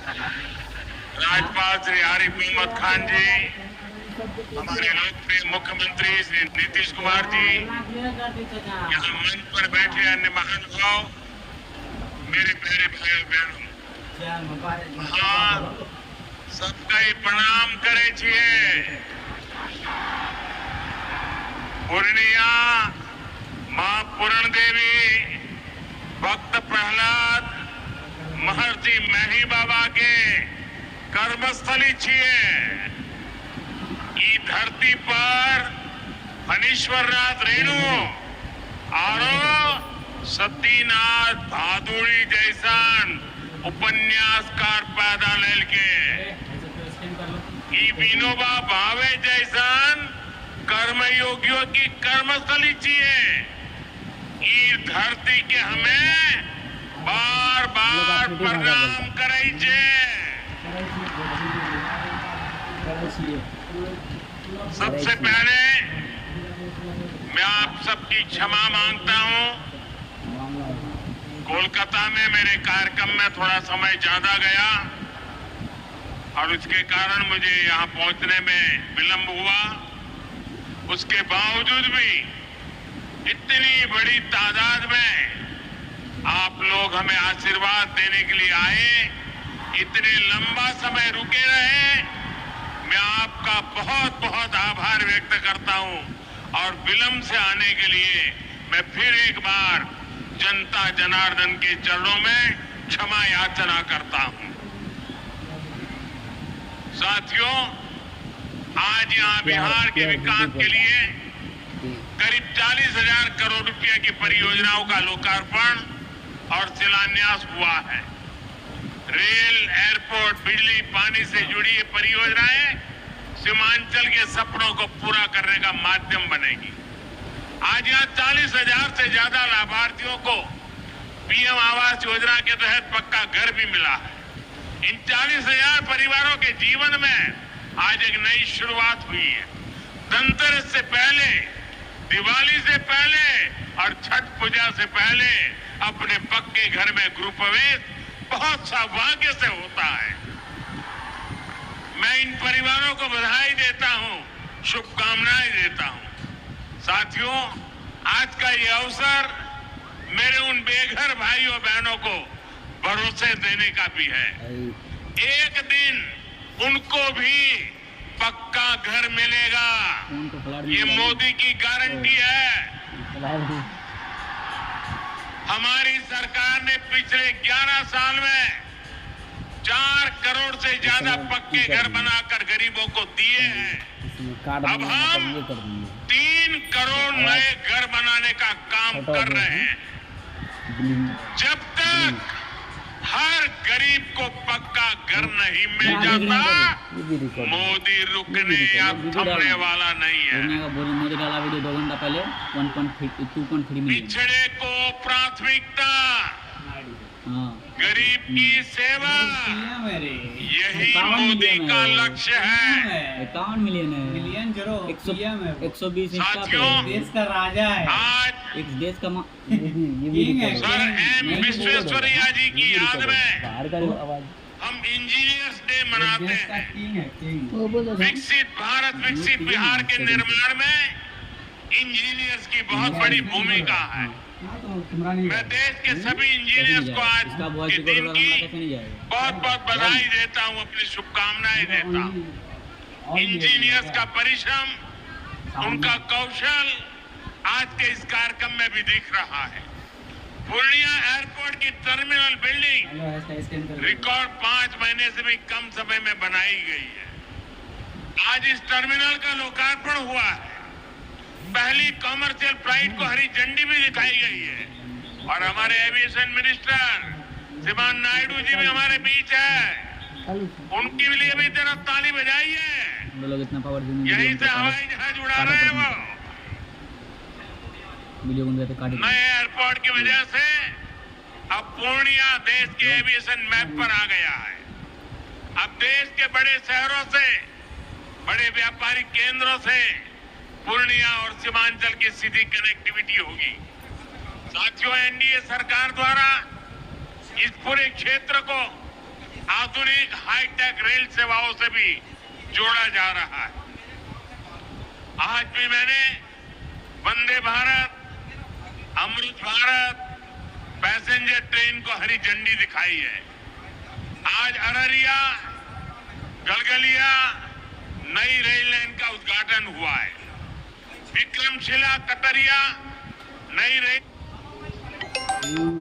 राज्यपाल श्री आरिफ मोहम्मद खान जी, हमारे लोकप्रिय मुख्यमंत्री श्री नीतीश कुमार जी, यहाँ मंच पर बैठे अन्य महानुभाव, मेरे प्यारे भाइयों बहनों, हाँ सबका ही प्रणाम करे छिए। पूर्णिया मां पूर्ण देवी, भक्त प्रहलाद, महर्षि मेही बाबा के कर्मस्थली छिए। ई धरती पर फणीश्वरनाथ रेणु और सतीनाथ भादुड़ी जैसन उपन्यासकार पैदा लेल के, ई विनोबा भावे जैसन कर्मयोगियों की कर्मस्थली छिए। ई धरती के हमें बार बार प्रणाम करे छे। सबसे पहले मैं आप सबकी क्षमा मांगता हूं। कोलकाता में मेरे कार्यक्रम में थोड़ा समय ज्यादा गया और उसके कारण मुझे यहां पहुंचने में विलंब हुआ। उसके बावजूद भी इतनी बड़ी तादाद में आप लोग हमें आशीर्वाद देने के लिए आए, इतने लंबा समय रुके रहे, मैं आपका बहुत बहुत आभार व्यक्त करता हूं। और विलंब से आने के लिए मैं फिर एक बार जनता जनार्दन के चरणों में क्षमा याचना करता हूं। साथियों, आज यहां बिहार के विकास के लिए करीब 40,000 करोड़ रुपए की परियोजनाओं का लोकार्पण और शिलान्यास हुआ है। रेल, एयरपोर्ट, बिजली, पानी से जुड़ी ये परियोजनाएं सीमांचल के सपनों को पूरा करने का माध्यम बनेगी। आज यहाँ 40,000 से ज्यादा लाभार्थियों को पीएम आवास योजना के तहत पक्का घर भी मिला है। इन 40,000 परिवारों के जीवन में आज एक नई शुरुआत हुई है। धनतेरस से पहले, दिवाली से पहले और छठ पूजा से पहले अपने पक्के घर में गृह प्रवेश बहुत सौभाग्य से होता है। मैं इन परिवारों को बधाई देता हूं, शुभकामनाएं देता हूं। साथियों, आज का ये अवसर मेरे उन बेघर भाइयों बहनों को भरोसे देने का भी है। एक दिन उनको भी पक्का घर मिलेगा, ये मोदी की गारंटी है। हमारी सरकार ने पिछले 11 साल में 4 करोड़ से ज्यादा पक्के घर बनाकर गरीबों को दिए हैं। अब हम 3 करोड़ नए घर बनाने का काम कर रहे हैं। जब तक हर गरीब को पक्का घर नहीं मिल जाता, मोदी रुकने या थमने वाला नहीं है। मोदी डाला वीडियो 2 घंटा पहले 1.2.3 मिलियन। पिछड़े को प्राथमिकता, गरीब की सेवा, यही मोदी का लक्ष्य है। 51 मिलियन है, मिलियन 120 देश का राजा है, आज एक देश का सर एम विश्वेश्वरैया जी की याद में हम इंजीनियर्स डे मनाते हैं। विकसित भारत, विकसित बिहार के निर्माण में इंजीनियर्स की बहुत बड़ी भूमिका है। मैं देश के सभी इंजीनियर्स को आज के दिन की बहुत बहुत बधाई देता हूं, अपनी शुभकामनाएं देता हूं। इंजीनियर्स का परिश्रम, उनका कौशल आज के इस कार्यक्रम में भी दिख रहा है। पूर्णिया एयरपोर्ट की टर्मिनल बिल्डिंग रिकॉर्ड 5 महीने से भी कम समय में बनाई गई है। आज इस टर्मिनल का लोकार्पण हुआ है। पहली कमर्शियल फ्लाइट को हरी झंडी भी दिखाई गई है। और हमारे एविएशन मिनिस्टर श्रीमान नायडू जी भी हमारे बीच है, उनके लिए भी जरा ताली बजाइए। यहीं से हवाई जहाज उड़ा रहे हैं वो। नए एयरपोर्ट की वजह से अब पूर्णिया देश के एविएशन मैप पर आ गया है। अब देश के बड़े शहरों से, बड़े व्यापारिक केंद्रों से पूर्णिया और सीमांचल की सीधी कनेक्टिविटी होगी। साथियों, एनडीए सरकार द्वारा इस पूरे क्षेत्र को आधुनिक हाईटेक रेल सेवाओं से भी जोड़ा जा रहा है। आज भी मैंने वंदे भारत, अमृत भारत पैसेंजर ट्रेन को हरी झंडी दिखाई है। आज अररिया गलगलिया नई रेल लाइन का उद्घाटन हुआ है। विक्रमशिला कतरिया नई रेल